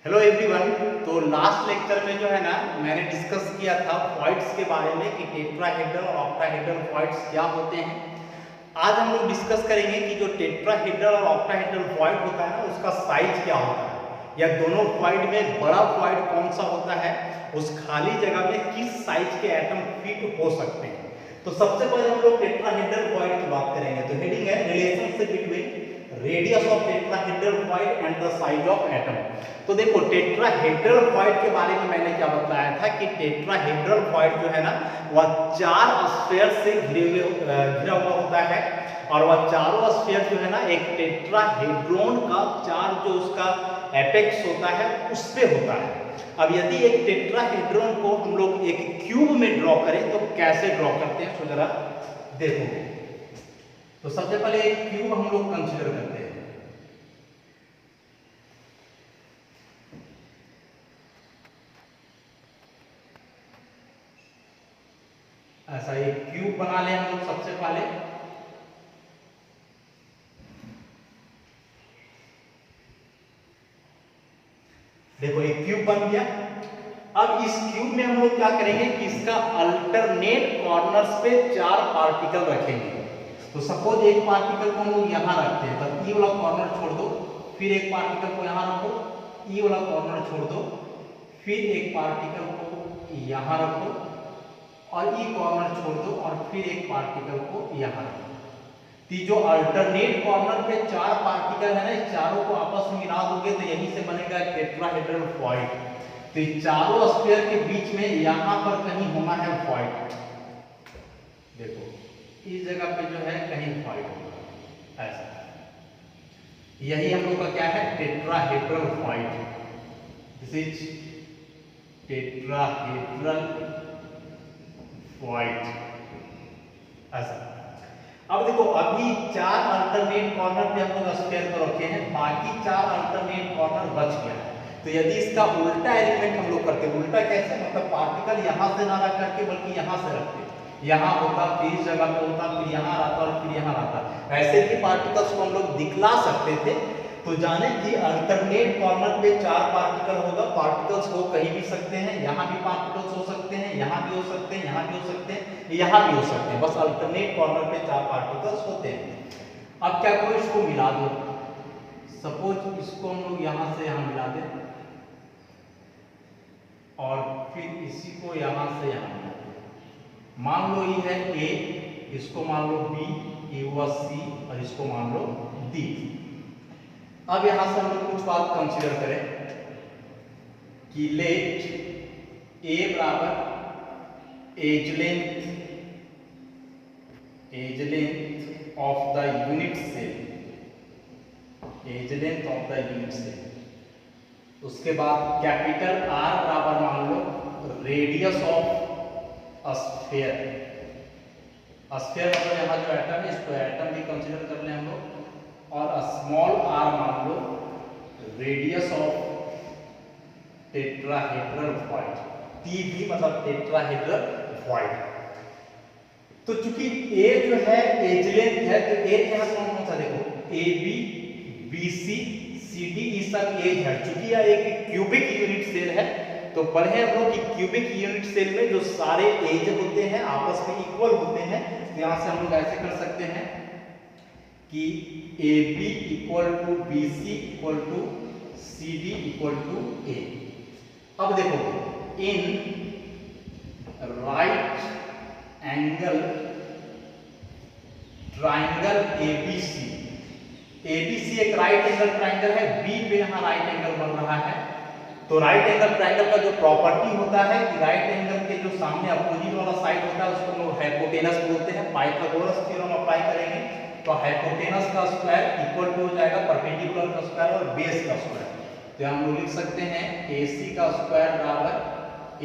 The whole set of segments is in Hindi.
Hello everyone. तो लास्ट लेक्चर में जो है ना मैंने डिस्कस किया था वॉइड्स के बारे में कि टेट्राहेड्रल और ऑक्टाहेड्रल वॉइड्स क्या होते हैं। आज हम लोग डिस्कस करेंगे कि जो टेट्राहेड्रल और ऑक्टाहेड्रल वॉइड होता है ना उसका साइज क्या होता है, या दोनों वॉइड में बड़ा वॉइड कौन सा होता है, उस खाली जगह में किस साइज के एटम फिट हो सकते हैं। तो सबसे पहले हम लोग टेट्राहेड्रल वॉइड की बात करेंगे। तो हेडिंग है relationship between radius of tetrahedral void and the size of atom. तो देखो टेट्राहेड्रल वॉइड के बारे में मैंने क्या बताया था कि टेट्राहेड्रल वॉइड जो है ना वह 4 स्फीयर से घिरा हुआ होता है, और वह चारों स्फीयर जो है ना एक टेट्राहेड्रॉन का 4 जो उसका एपेक्स होता है उस पे होता है। अब यदि एक टेट्राहेड्रॉन को हम लोग एक क्यूब में ड्रॉ करें तो कैसे ड्रॉ करते हैं, तो जरा देखो। तो सबसे पहले एक क्यूब हम लोग कंसीडर करते हैं। ऐसा एक क्यूब बना ले हम लोग सबसे पहले। देखो एक क्यूब बन गया। अब इस क्यूब में हम लोग क्या करेंगे कि इसका अल्टरनेट कॉर्नर्स पे 4 पार्टिकल रखेंगे। तो सपोज एक पार्टिकल को हम लोग यहाँ रखते हैं, तब ई वाला कॉर्नर छोड़ दो, फिर एक पार्टिकल को यहाँ रखो, ई वाला कॉर्नर छोड़ दो, फिर एक पार्टिकल को यहाँ रखो और ई कॉर्नर छोड़ दो, और फिर एक पार्टिकल को यहाँ रखो। तो जो अल्टरनेट कॉर्नर पे 4 पार्टिकल है ना, इस चारों को आपस में मिला दोगे तो यहीं से बनेगा टेट्राहेड्रल वॉइड। तो ये चारों स्फीयर के बीच में यहाँ पर कहीं होना है वॉइड। देखो इस जगह पे जो है कहीं वॉइड होगा, ऐसा। यही हम लोग का क्या है, tetrahedral void. This is tetrahedral void, ऐसा। अब देखो अभी 4 अल्टरनेट कॉर्नर पे हम लोग स्फीयर को रखे हैं, बाकी 4 अल्टरनेट कॉर्नर बच गया है। तो यदि इसका उल्टा एलिमेंट हम लोग करते, उल्टा कैसे, मतलब पार्टिकल यहाँ से ना रख करके बल्कि यहाँ से रखते, यहाँ होता फिर इस जगह पे होता, फिर यहाँ रहता और फिर यहाँ रहता। ऐसे भी पार्टिकल्स को हम लोग दिखला सकते थे। तो जाने कि अल्टरनेट कॉर्नर पे 4 पार्टिकल होगा। पार्टिकल्स हो कहीं भी सकते हैं, यहाँ भी पार्टिकल्स हो सकते हैं, यहाँ भी हो सकते हैं, यहाँ भी हो सकते हैं, यहाँ भी हो सकते हैं। बस अल्टरनेट कॉर्नर पे 4 पार्टिकल्स होते हैं। अब क्या करो, इसको मिला दो। सपोज इसको हम लोग यहाँ से यहाँ मिला दें और फिर इसी को यहाँ से यहाँ मिला दें। मान लो ये है ए, इसको मान लो बी, ये हुआ सी, और इसको मान लो डी। अब यहां से हम लोग कुछ बात कंसीडर करें कि लेट ए बराबर edge length of the unit cell, edge length of the unit cell. उसके बाद कैपिटल आर बराबर मान लो रेडियस ऑफ स्फीयर। स्फीयर मतलब यहाँ जो एटम है इसको एटम भी कंसीडर कर लें हम लोग, और स्मॉल आर मान लो radius of tetrahedral void, T भी मतलब टेट्राहेड्रल वॉइड। तो चूंकि ए जो है एज लेंथ है, तो एज यहाँ कौन कौन सा, देखो A B B C C D ये सब एज है। चूंकि यह एक क्यूबिक यूनिट सेल है, तो पढ़े हम लोग कि क्यूबिक यूनिट सेल में जो सारे एज होते हैं आपस में इक्वल होते हैं। तो यहाँ से हम लोग ऐसे कर सकते हैं कि A B equal to B C equal to C D equal to A. अब देखो in right angle triangle ABC, ABC एक राइट एंगल ट्राइंगल है, बी पे यहाँ राइट एंगल बन रहा है। तो राइट एंगल ट्राइंगल का जो प्रॉपर्टी होता है कि राइट एंगल के जो सामने अपोजिट वाला साइड होता है उसको लोग हाइपोटेनस बोलते हैं। पाइथागोरस थ्योरम अप्लाई करेंगे तो हाइपोटेनस का स्क्वायर इक्वल टू हो जाएगा परपेंडिकुलर का स्क्वायर और बेस का स्क्वायर। तो हम लोग लिख सकते हैं AC का स्क्वायर बराबर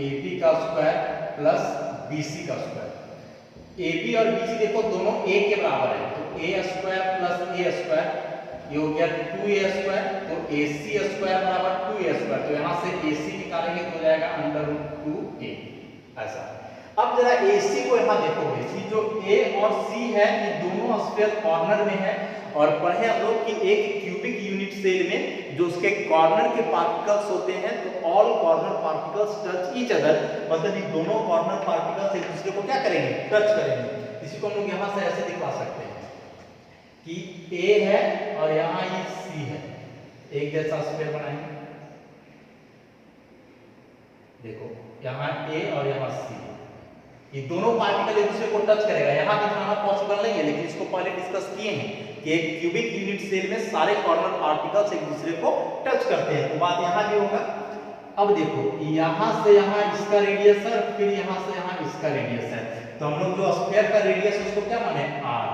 AB का स्क्वायर प्लस BC का स्क्वायर। AB और BC देखो दोनों A के बराबर है, तो A square plus A square ये हो गया 2A स्क्वायर। तो AC स्क्वायर बराबर 2A स्क्वायर। तो यहाँ से AC निकालेंगे तो हो जाएगा √2A, ऐसा। अब जरा AC को यहाँ देखोगे कि जो A और C है ये दोनों स्फीयर कॉर्नर में है, और पढ़े हम लोग कि एक क्यूबिक यूनिट सेल में जो उसके कॉर्नर के पार्टिकल्स होते हैं तो all corner particles touch each other, मतलब ये दोनों कॉर्नर पार्टिकल्स एक दूसरे को क्या करेंगे, टच करेंगे। इसी को हम लोग यहाँ से ऐसे दिखा सकते हैं कि A है और यहाँ ये C है, एक जैसा स्फीयर बनाएंगे। देखो यहाँ A और यहाँ C, ये दोनों पार्टिकल एक दूसरे को टच करेगा। यहाँ दिखाना पॉसिबल नहीं है, लेकिन इसको पहले डिस्कस किए हैं कि एक क्यूबिक यूनिट सेल में सारे कॉर्नर पार्टिकल्स एक दूसरे को टच करते हैं, तो बात यहाँ भी होगा। अब देखो यहाँ से यहाँ इसका रेडियस है, फिर यहाँ से यहाँ इसका रेडियस है, तो हम लोग जो स्फीयर का रेडियस है उसको क्या माने, r,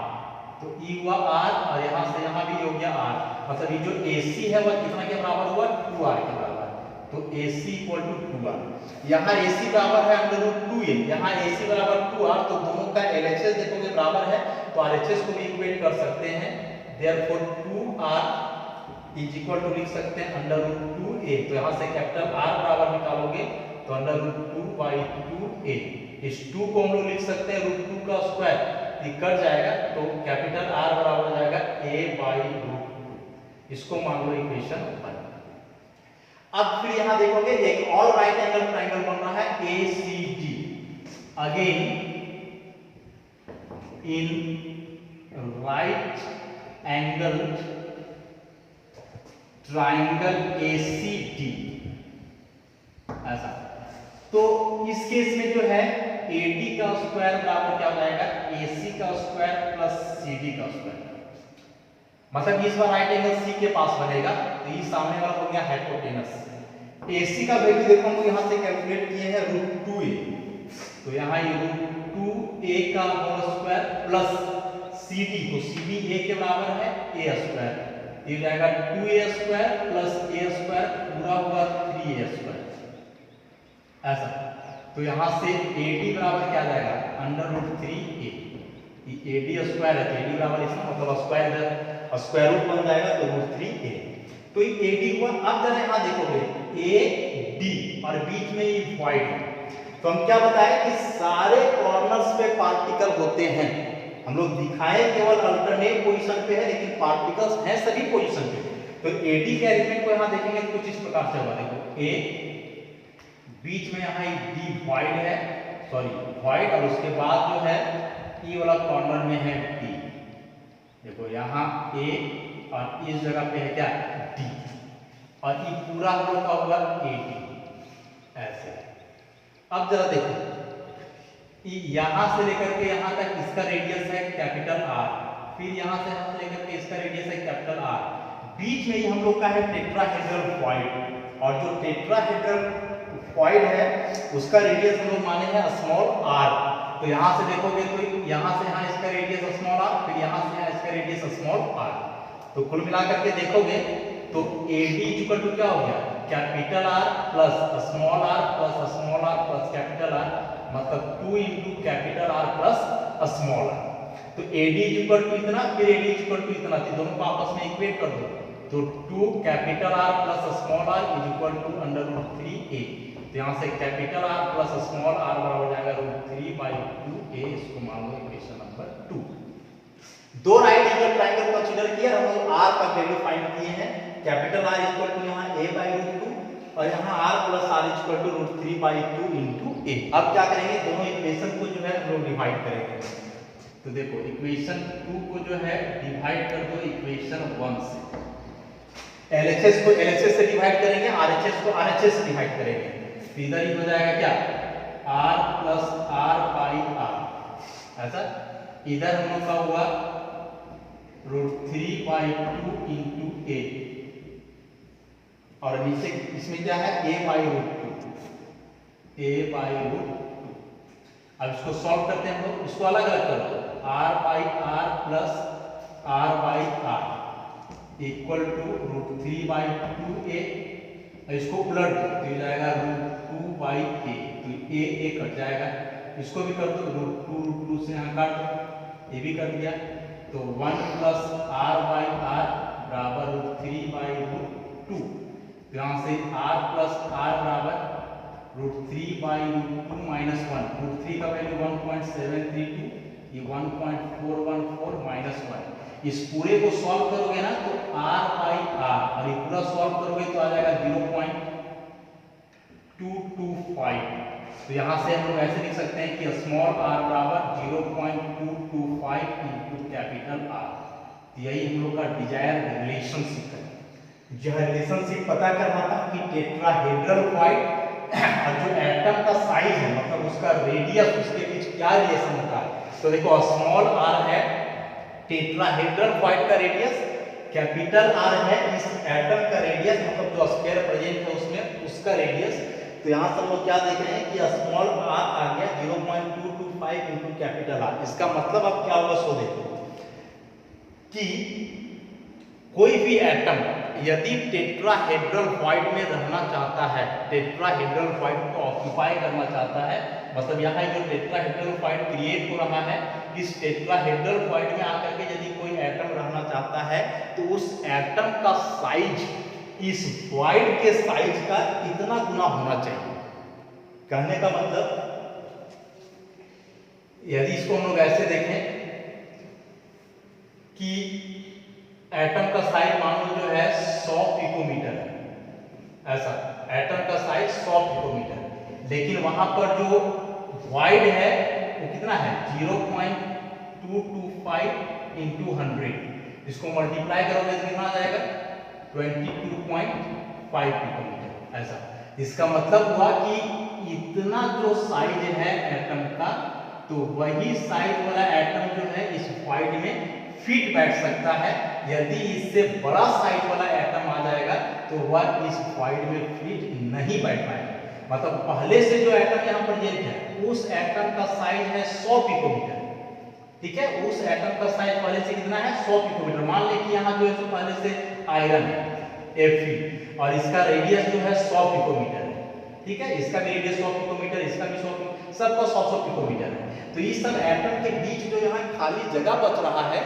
तो E हुआ r और यहाँ से यहाँ भी हो गया r, मतलब ये जो AC है वह कितना के बराबर हुआ, 2r के बराबर, तो AC इक्वल टू 2r। यहाँ AC बराबर है √2a, यहाँ AC बराबर 2r, तो दोनों का LHS देखोगे बराबर है, तो RHS को भी इक्वेट कर सकते हैं। Therefore 2r is equal to लिख सकते हैं √2a, तो यहाँ से कैपिटल R बराबर निकालोगे तो √2/2a, इस 2 को हम लोग लिख सकते हैं √2 का स्क्वायर, ये कट जाएगा तो कैपिटल R बराबर हो जाएगा a/√2, इसको मान लो इक्वेशन 1। अब फिर यहां देखोगे एक और राइट एंगल ट्रायंगल बन रहा है ACD, again in right angle triangle ACD, ऐसा। तो इस केस में जो है AD का स्क्वायर बराबर क्या हो जाएगा, AC का स्क्वायर प्लस CD का स्क्वायर, मतलब इस बार राइट एंगल C के पास बनेगा, तो ये सामने वाला हो गया हाइपोटेनस। AC का वैल्यू देखो हम लोग यहाँ से कैलकुलेट किए हैं √2a, तो यहाँ ये √2a का होल स्क्वायर प्लस CD, तो CD a के बराबर है a स्क्वायर, ये जाएगा 2a square plus a square पूरा हुआ 3a स्क्वायर, ऐसा। तो यहाँ से AD बराबर क्या जाएगा, √3a, ये AD स्क्वायर है तो AD बराबर इसका मतलब स्क्वायर रूट बन जाएगा तो √3a, तो ये AD हुआ। अब जरा यहाँ देखोगे AD और बीच में ये वॉइड है, तो हम क्या बताए कि सारे कॉर्नर्स पे पार्टिकल होते हैं, हम लोग दिखाए केवल अल्टरनेट पोजीशन पे है, लेकिन पार्टिकल्स हैं सभी पोजीशन पे। तो AD के एलिमेंट को यहाँ देखेंगे तो कुछ इस प्रकार से होगा, देखो A, बीच में यहाँ D वॉइड है, सॉरी वॉइड, और उसके बाद जो है E वाला कॉर्नर में है D, देखो यहाँ A और इस जगह पे है क्या D, और ये पूरा हम लोग का होगा AD, ऐसे। अब जरा देखो यहाँ से लेकर के यहाँ तक इसका रेडियस है कैपिटल R, फिर यहाँ से लेकर के इसका रेडियस है कैपिटल R, बीच में ही हम लोग का है टेट्राहेड्रल वॉइड, और जो टेट्राहेड्रल वॉइड है उसका रेडियस हम लोग माने हैं स्मॉल r, तो यहाँ से देखोगे तो यहाँ से यहाँ इसका रेडियस स्मॉल r, फिर यहाँ से यहाँ इसका रेडियस स्मॉल r, तो कुल मिलाकर के देखोगे तो AD इक्वल टू क्या हो गया, capital R plus small r plus capital R, मतलब 2 into capital R plus small r, तो AD इक्वल टू इतना, फिर AD इक्वल टू इतना, तो दोनों को आपस में इक्वेट कर दो, तो 2 capital R plus small r is equal to √3a, तो यहाँ से capital R plus small r बराबर हो जाएगा √3/2a, इसको मान लो इक्वेशन नंबर 2। दो राइट एंगल ट्रायंगल कंसीडर किया, हम लोग r का वैल्यू फाइंड किए हैं, कैपिटल R इक्वल टू यहाँ a/√2 और यहाँ r plus r equal to √3/2 into a। अब क्या करेंगे, दोनों इक्वेशन को जो है हम लोग डिवाइड करेंगे, तो देखो इक्वेशन 2 को जो है डिवाइड कर दो इक्वेशन 1 से, LHS को LHS से डिवाइड करेंगे, RHS को RHS से डिवाइड करेंगे, तो इधर ही हो जाएगा क्या r प्लस r/r, ऐसा। इधर हम लोग का हुआ √3/2 इंटू a, और नीचे इसमें क्या है a/√2, अब इसको सॉल्व करते हैं हम लोग, इसको अलग अलग कर दो, r/r plus r/r equal to √3/2a, इसको उलट दो तो ये जाएगा √2/a, तो a कट जाएगा, इसको भी कर दो √2 से यहाँ काट दो, ये भी कर दिया, तो 1 प्लस r/r बराबर √3/2, तो यहाँ से r प्लस r बराबर √3/√2 माइनस 1, √3 का वैल्यू 1.732, ये 1.414 माइनस 1। इस पूरे को सॉल्व करोगे ना तो r/r, और ये पूरा सॉल्व करोगे तो आ जाएगा 0.225। तो यहाँ से हम लोग ऐसे लिख सकते हैं कि स्मॉल r बराबर 0.225 इंटू कैपिटल R। यही हम लोग का डिजायर रिलेशनशिप है। यह रिलेशनशिप पता करना था कि टेट्राहेड्रल क्वाइट और जो एटम का साइज है, मतलब उसका रेडियस, उसके बीच क्या रिलेशन होता है। तो देखो स्मॉल r है टेट्राहेड्रल क्वाइट का रेडियस, कैपिटल R है इस एटम का रेडियस, मतलब जो स्फीयर प्रेजेंट है उसमें उसका रेडियस। तो यहाँ से हम लोग क्या देख रहे हैं कि स्मॉल r आ गया 0.225 इंटू कैपिटल R। इसका मतलब अब क्या होगा सो देखो कि कोई भी एटम यदि टेट्राहेड्रल क्वाइट में रहना चाहता है, टेट्राहेड्रल क्वाइट को ऑक्यूपाई करना चाहता है, मतलब यहाँ जो टेट्राहेड्रल क्वाइट क्रिएट हो रहा है, इस टेट्राहेड्रल क्वाइट में आकर के यदि कोई एटम रहना चाहता है तो उस एटम का साइज इस क्वाइट के साइज का कितना गुना होना चाहिए। कहने का मतलब यदि इसको हम लोग ऐसे देखें कि एटम का साइज मान लो जो है 100 पिकोमीटर है, ऐसा एटम का साइज 100 पिकोमीटर, लेकिन वहां पर जो वाइड है वो कितना है 0.225 इंटू 100। इसको मल्टीप्लाई करोगे तो कितना आ जाएगा 22.5 पिकोमीटर ऐसा। इसका मतलब हुआ कि इतना जो साइज है एटम का, तो वही साइज वाला एटम जो है इस क्वाइट में फिट बैठ सकता है। यदि इससे बड़ा साइज वाला एटम आ जाएगा तो वह इस क्वाइट में फिट नहीं बैठ पाएगा। मतलब पहले से जो एटम यहाँ प्रेजेंट है उस एटम का साइज है 100 पिकोमीटर, ठीक है, उस एटम का साइज पहले से कितना है 100 पिकोमीटर। मान ले कि यहाँ जो है पहले से आयरन है Fe, और इसका रेडियस जो है 100 पिकोमीटर है, ठीक है, इसका भी रेडियस 100 पिकोमीटर, इसका भी 100, सबका 100 पिकोमीटर है। तो इस सब एटम के बीच जो यहाँ खाली जगह बच रहा है,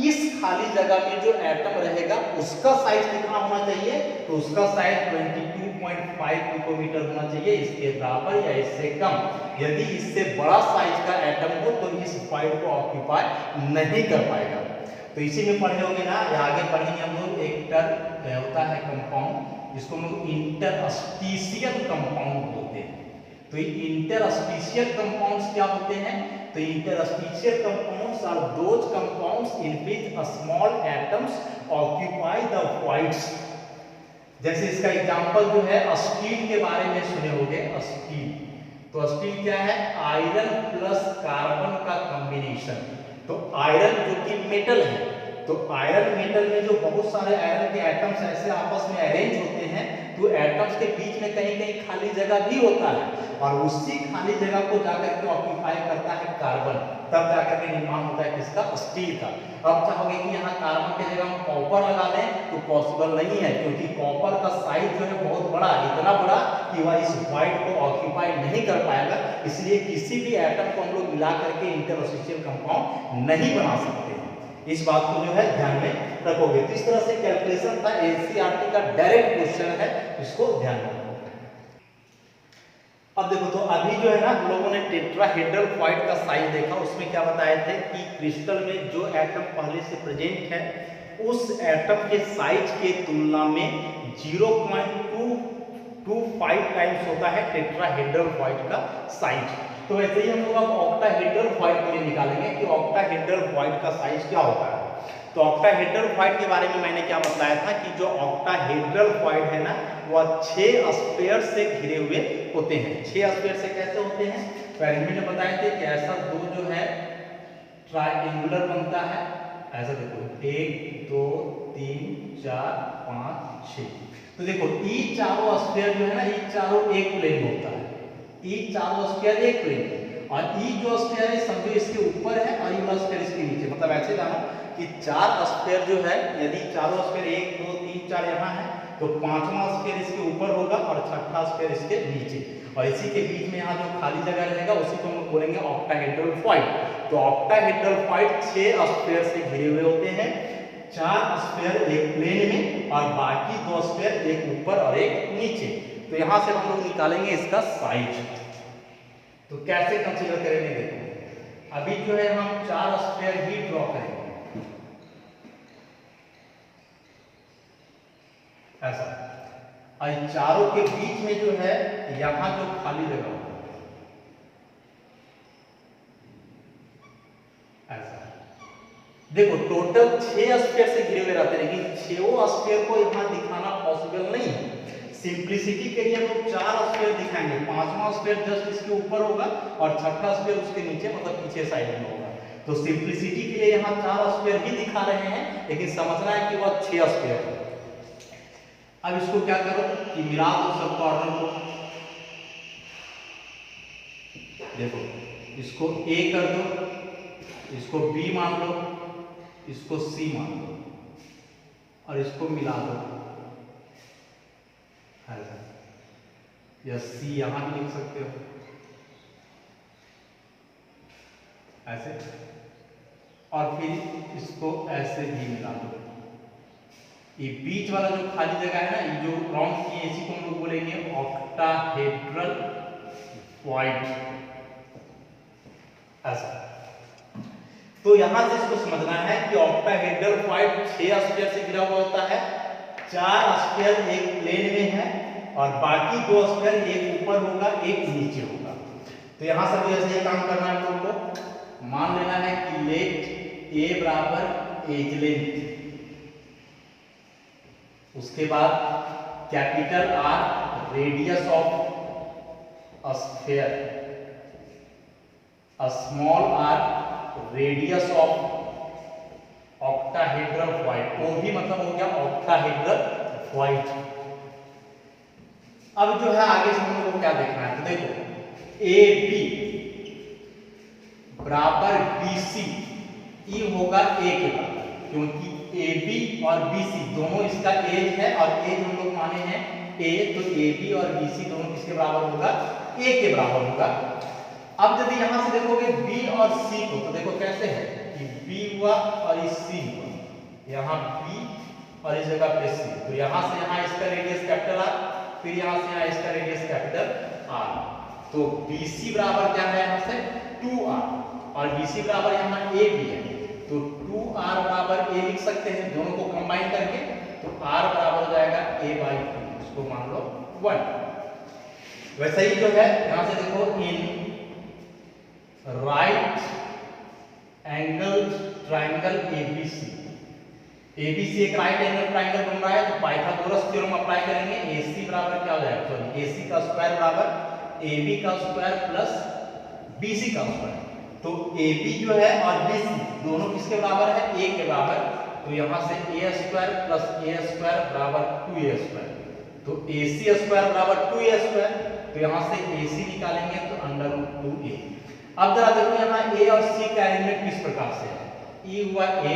इस खाली जगह में जो एटम रहेगा उसका साइज कितना होना चाहिए, तो उसका साइज 22.5 पिकोमीटर होना चाहिए, इसके बराबर या इससे कम। यदि इससे बड़ा साइज का एटम हो तो इस क्वाइट को ऑक्यूपाई नहीं कर पाएगा। तो इसी में पढ़े होंगे ना, या आगे पढ़ेंगे हम लोग एक टर्म होता है कंपाउंड, जिसको हम लोग इंटरस्टिशियल कंपाउंड बोलते हैं। तो इंटरस्टिशियल कंपाउंड्स क्या होते हैं, तो interstitial compounds are those compounds in which small atoms occupy the voids. जैसे इसका एग्जांपल जो है स्टील के बारे में सुने होंगे, स्टील। तो स्टील क्या है, आयरन प्लस कार्बन का कॉम्बिनेशन। तो आयरन जो कि मेटल है, तो आयरन मेटल में जो बहुत सारे आयरन के एटम्स ऐसे आपस में अरेंज होते हैं, तो एटम्स के बीच में कहीं कहीं खाली जगह भी होता है, और उसी खाली जगह को जाकर के ऑक्यूपाई करता है कार्बन, तब जाकर के निर्माण होता है किसका, स्टील का। अब चाहोगे कि यहाँ कार्बन की जगह हम कॉपर लगा दें तो पॉसिबल नहीं है, क्योंकि कॉपर का साइज जो है बहुत बड़ा, इतना बड़ा कि वह इस क्वाइट को ऑक्यूपाई नहीं कर पाएगा। इसलिए किसी भी एटम को हम लोग मिला करके इंटरस्टिशियल कंपाउंड नहीं बना सकते। इस बात को जो है ध्यान में रखोगे। तो इस तरह से कैलकुलेशन था, एनसीईआरटी का डायरेक्ट क्वेश्चन है, इसको ध्यान रखो। अब देखो, तो अभी जो है ना हम लोगों ने टेट्राहेड्रल क्वाइट का साइज देखा, उसमें क्या बताए थे कि क्रिस्टल में जो एटम पहले से प्रेजेंट है उस एटम के साइज के तुलना में 0.225 टाइम्स होता है टेट्राहेड्रल क्वाइट का साइज। तो वैसे ही हम लोग अब ऑक्टाहेड्रल क्वाइट के लिए निकालेंगे कि ऑक्टाहेड्रल क्वाइट का साइज क्या होता है। तो ऑक्टाहेड्रल क्वाइट के बारे में मैंने क्या बताया था कि जो ऑक्टाहेड्रल क्वाइट है ना, वह 6 स्फीयर से घिरे हुए होते हैं। 6 स्फीयर से कैसे होते हैं, पहले मैंने बताए थे कि ऐसा दो जो है ट्रायंगुलर बनता है, ऐसा देखो 1 2 3 4 5 6। तो देखो ये चारों स्फीयर जो है ना, ये चारों एक प्लेन में होता है, ये चारों स्फीयर एक प्लेन में, और ये जो स्फीयर है समझो इसके ऊपर है और ये वाला स्फीयर इसके नीचे। मतलब ऐसे जानो कि 4 स्फीयर जो है, यदि चारों स्फीयर 1 2 3 4 यहाँ है, तो 5वां स्फीयर इसके ऊपर होगा और 6ठा स्फीयर इसके नीचे, और इसी के बीच में यहाँ जो खाली जगह रहेगा उसी को हम लोग बोलेंगे ऑक्टाहेड्रल क्वाइट। तो ऑक्टाहेड्रल क्वाइट 6 स्फीयर से घिरे हुए होते हैं, 4 स्फीयर एक प्लेन में और बाकी 2 स्फीयर एक ऊपर और एक नीचे। तो यहाँ से हम लोग निकालेंगे इसका साइज। तो कैसे कंसीडर करेंगे देखो, अभी जो है हम 4 स्क्वायर ही ड्रॉ करेंगे ऐसा, और इन चारों के बीच में जो है यहाँ जो खाली जगह होगा ऐसा। देखो टोटल 6 स्क्वायर से घिरे हुए रहते हैं, लेकिन 6 स्क्वायर को यहाँ दिखाना पॉसिबल नहीं है। सिंप्लिसिटी के लिए हम लोग 4 स्क्वायर दिखाएंगे, 5वां स्क्वायर जस्ट इसके ऊपर होगा और 6ठा स्क्वायर उसके नीचे मतलब पीछे साइड में होगा। तो सिंप्लिसिटी के लिए यहाँ 4 स्क्वायर ही दिखा रहे हैं, लेकिन समझना है कि वह 6 स्क्वायर है। अब इसको क्या करो कि मिला दो सब कॉर्नर को, देखो इसको A कर दो, इसको B मान लो, इसको C मान लो और इसको मिला दो ऐसा, या C यहां भी लिख सकते हो ऐसे, और फिर इसको ऐसे भी मिला दो। ये बीच वाला जो खाली जगह है ना, ये जो राउंड की, इसी को हम लोग बोलेंगे ऑक्टाहेड्रल पॉइंट ऐसा। तो यहां से इसको समझना है कि ऑक्टाहेड्रल पॉइंट 6 स्क्वायर से घिरा हुआ होता है, 4 स्क्वायर एक प्लेन में है और बाकी 2 स्क्वायर एक ऊपर होगा एक नीचे होगा। तो यहां से भी ऐसे ही काम करना है, हम लोग को मान लेना है कि लेट A बराबर एज लेंथ, उसके बाद capital R radius of sphere, small r radius of octahedral point, वो भी मतलब हो गया ऑक्टाहेड्रल पॉइंट। अब जो है आगे से हम लोग को क्या देखना है, तो देखो AB बराबर BC, ये होगा A के बराबर, क्योंकि AB और BC दोनों इसका एज है और एज हम लोग माने हैं A, तो AB और BC दोनों किसके बराबर होगा, A के बराबर होगा। अब यदि यहां से देखोगे B और C को, तो देखो कैसे है कि B हुआ और ये C हुआ, यहाँ B और इस जगह पे C, तो यहां से यहाँ इसका रेडियस कैपिटल R, फिर यहां से यहाँ इसका रेडियस कैपिटल R, तो BC बराबर क्या है यहाँ से 2R और BC बराबर यहाँ A भी है, तो 2R बराबर A लिख सकते हैं दोनों को कंबाइन करके, तो R बराबर हो जाएगा A/2, इसको मान लो 1। वैसे ही जो है यहां से देखो in right angle triangle ABC, ABC एक राइट एंगल ट्राइंगल बन रहा है, तो पाइथागोरस थ्योरम अप्लाई करेंगे। AC बराबर क्या हो जाएगा, सॉरी AC का स्क्वायर बराबर AB का स्क्वायर प्लस BC का स्क्वायर, तो AB जो है और BC दोनों किसके बराबर है, A के बराबर, तो यहां से A square plus A square बराबर 2A स्क्वायर, तो AC स्क्वायर बराबर 2A स्क्वायर, तो यहां से AC निकालेंगे तो √2A। अब जरा देखो यहाँ A और C का एलिमेंट किस प्रकार से है, E हुआ A,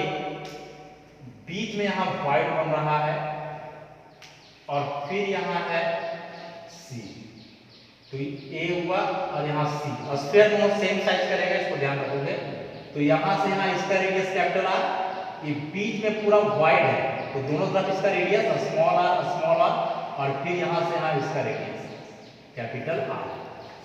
बीच में यहाँ वॉइड बन रहा है और फिर यहाँ है C, तो A हुआ और यहाँ C, स्फीयर दोनों सेम साइज करेगा, इसको ध्यान रखोगे। तो यहाँ से यहाँ इसका रेडियस कैपिटल R, ये बीच में पूरा वॉइड है, तो दोनों तरफ इसका रेडियस स्मॉल r और फिर यहाँ से यहाँ इसका रेडियस कैपिटल R।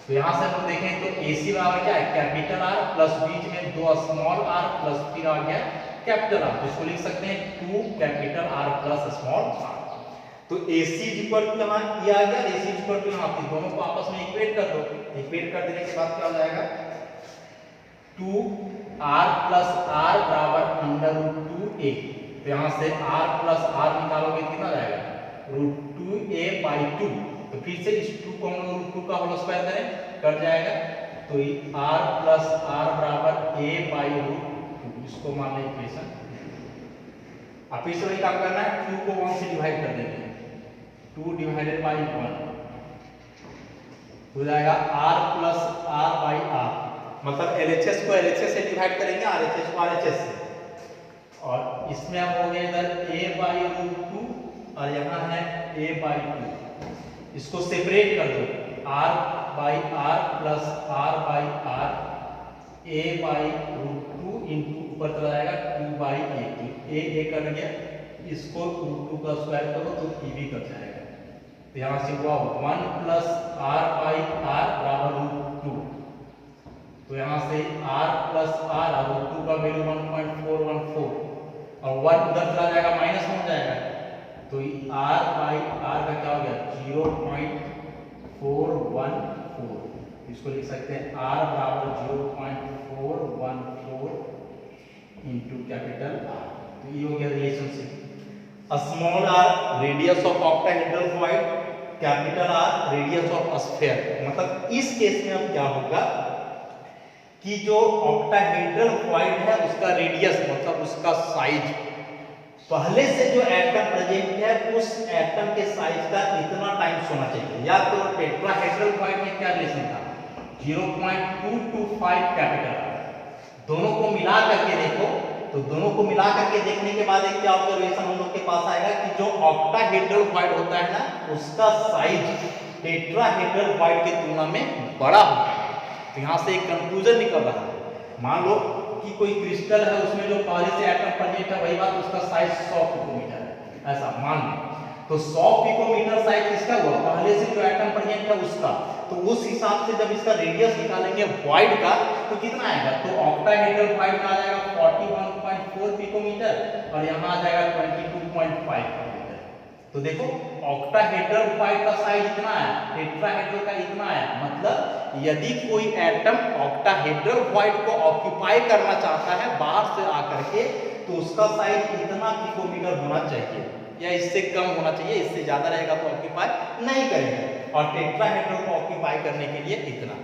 तो यहां से हम देखें तो AC बराबर क्या है, कैपिटल R प्लस बीच में 2 स्मॉल r प्लस फिर आ गया कैपिटल R, तो इसको लिख सकते हैं 2 capital R plus small r। तो AC इक्वल टू यहाँ ये आ गया, AC इक्वल टू यहाँ, दोनों को आपस में इक्वेट कर दो, इक्वेट कर देने के बाद क्या हो जाएगा 2r प्लस r बराबर √2a, तो यहाँ से r प्लस r निकालोगे कितना जाएगा √2a/2, तो फिर से इस 2 को हम लोग √2 का होल स्क्वायर करें, कर जाएगा, तो r प्लस r बराबर a/√2, इसको मान लें इक्वेशन। अब फिर से वही काम करना है, 2 को 1 से डिवाइड कर देंगे, 2 डिवाइडेड बाई 1 हो जाएगा r प्लस r/r, मतलब LHS को LHS से डिवाइड करेंगे, RHS को RHS से, और इसमें अब हो गया इधर a/√2 और यहाँ है a/2, इसको सेपरेट कर दो, r/r plus r/r a/√2 into ऊपर चला जाएगा 2/a, तो a कर गया, इसको √2 का स्क्वायर करो तो b भी कर जाएगा, तो यहाँ से हुआ 1 प्लस आर बाई आर बराबर √2। तो यहाँ से r प्लस आर और √2 का वैल्यू 1.414 और 1 उधर चला जाएगा माइनस हो जाएगा, तो r बाई आर का क्या हो गया 0.414। इसको लिख सकते हैं r बराबर 0.414 इंटू कैपिटल R। तो ये हो गया relationship. Small r radius of octahedral fluid, capital R radius of sphere. मतलब इस केस में अब क्या होगा कि जो ऑक्टाहेड्रल फ्लूइड है उसका रेडियस मतलब उसका साइज पहले से जो एटम प्रेजेंट है उस एटम के साइज का इतना टाइम्स होना चाहिए। या तो टेट्राहेड्रल फ्लूइड में क्या रिलेशन था 0.225 कैपिटल R। दोनों को मिला करके देखो, तो दोनों को मिला करके देखने के बाद एक क्या ऑब्जर्वेशन हम लोग के पास आएगा कि जो ऑक्टाहेड्रल फ्लूइड होता है ना उसका साइज टेट्राहेड्रल फ्लूइड की तुलना में बड़ा होता है। तो यहाँ से एक कंक्लूजन निकल रहा है, मान लो कि कोई क्रिस्टल है उसमें जो पहले से एटम प्रेजेंट है वही बात उसका साइज 100 पिकोमीटर है, ऐसा मान लो। तो 100 पिकोमीटर साइज किसका हुआ पहले से जो एटम प्रेजेंट है उसका, तो उस हिसाब से जब इसका रेडियस निकालेंगे फ्लूइड का तो कितना आएगा, तो ऑक्टाहेड्रल फ्लूइड का आ जाएगा 41.4 पिकोमीटर और यहाँ आ जाएगा 22.5 पिकोमीटर। तो देखो ऑक्टाहेड्रल फ्लूइड का साइज इतना है, टेट्राहेड्रल का इतना है। मतलब यदि कोई एटम ऑक्टाहेड्रल फ्लूइड को ऑक्यूपाई करना चाहता है बाहर से आकर के, तो उसका साइज इतना पिकोमीटर होना चाहिए या इससे कम होना चाहिए, इससे ज्यादा रहेगा तो ऑक्यूपाई नहीं करेगा, और टेट्राहेड्रल को ऑक्यूपाई करने के लिए इतना।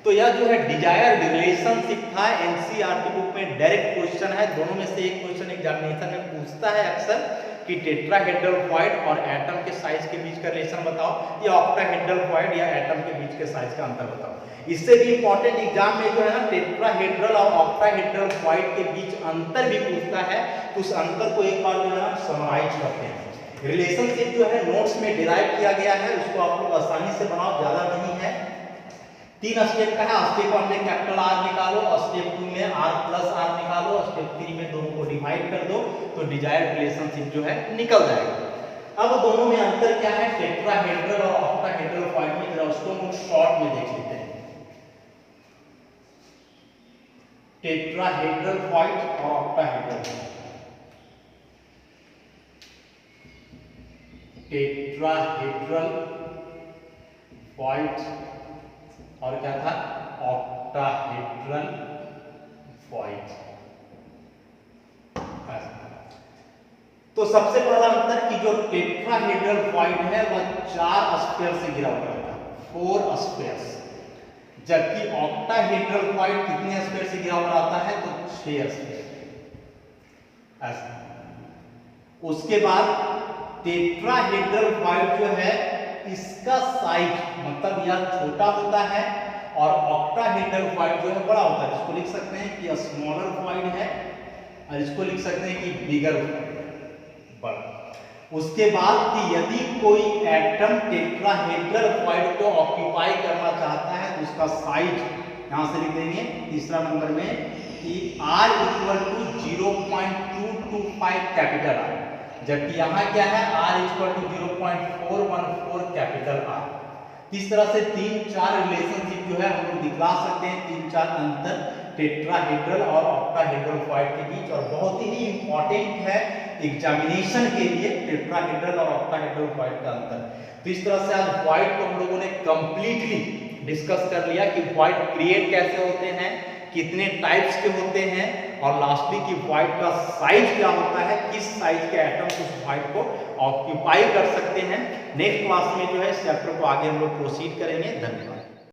तो यह जो है डिजायर्ड रिलेशनशिप था, एनसीईआरटी बुक में डायरेक्ट क्वेश्चन है, दोनों में से एक क्वेश्चन एग्जामिनेशन में पूछता है अक्सर कि टेट्राहेड्रल फ्लूइड और एटम के साइज के बीच का रिलेशन बताओ, या ऑक्टाहेड्रल फ्लूइड या एटम के बीच के साइज का अंतर बताओ। इससे भी इंपॉर्टेंट एग्जाम में जो है ना टेट्राहेड्रल और ऑक्टाहेड्रल फ्लूइड के बीच अंतर भी पूछता है, तो उस अंतर को एक बार जो है ना समराइज करते हैं। रिलेशनशिप जो है नोट्स में डिराइव किया गया है, उसको आप लोग आसानी से बनाओ, ज्यादा नहीं है। 3 स्टेप का है। स्टेप 1 में कैपिटल R निकालो, स्टेप 2 में R प्लस R निकालो, स्टेप 3 में दोनों को डिवाइड कर दो, तो डिजायर्ड रिलेशनशिप जो है निकल जाएगा। अब दोनों में अंतर क्या है टेट्राहेड्रल और ऑक्टाहेड्रल फ्लूइड में, जरा उसको हम शॉर्ट में देख लेते हैं। टेट्राहेड्रल फ्लूइड और ऑक्टाहेड्रल, टेट्राहेड्रल फ्लूइड और क्या था ऑक्टाहेड्रल फ्लूइड। तो सबसे पहला अंतर कि जो टेट्राहेड्रल फ्लूइड है वह 4 स्फीयर से घिरा हुआ रहता है, 4 स्फीयर्स, जबकि ऑक्टाहेड्रल फ्लूइड कितने स्फीयर से घिरा हुआ रहता है, तो 6 स्फीयर। उसके बाद टेट्राहेड्रल फ्लूइड जो है इसका साइज मतलब यह छोटा होता है और ऑक्टाहेड्रल फ्लूइड जो है बड़ा होता है। इसको लिख सकते हैं कि स्मॉलर फ्लूइड है और इसको लिख सकते हैं कि बिगर बड़ा। उसके बाद कि यदि कोई एटम टेट्राहेड्रल फ्लूइड को ऑक्यूपाई करना चाहता है तो उसका साइज यहां से लिख देंगे तीसरा नंबर में कि R = 0.225 कैपिटल R, जबकि यहाँ क्या है R = 0.414 कैपिटल R। इस तरह से 3-4 रिलेशनशिप जो है हम लोग दिखला सकते हैं, 3-4 अंतर टेट्राहेड्रल और ऑक्टाहेड्रल फ्लूइड के बीच, और बहुत ही इंपॉर्टेंट है एग्जामिनेशन के लिए टेट्राहेड्रल और ऑक्टाहेड्रल फ्लूइड का अंतर। तो इस तरह से आज फ्लूइड को हम लोगों ने कंप्लीटली डिस्कस कर लिया कि फ्लूइड क्रिएट कैसे होते हैं, कितने टाइप्स के होते हैं, और लास्टली कि फ्लूइड का साइज क्या होता है, किस साइज के एटम्स उस फ्लूइड को ऑक्यूपाई कर सकते हैं। नेक्स्ट क्लास में जो है इस चैप्टर को आगे हम लोग प्रोसीड करेंगे। धन्यवाद।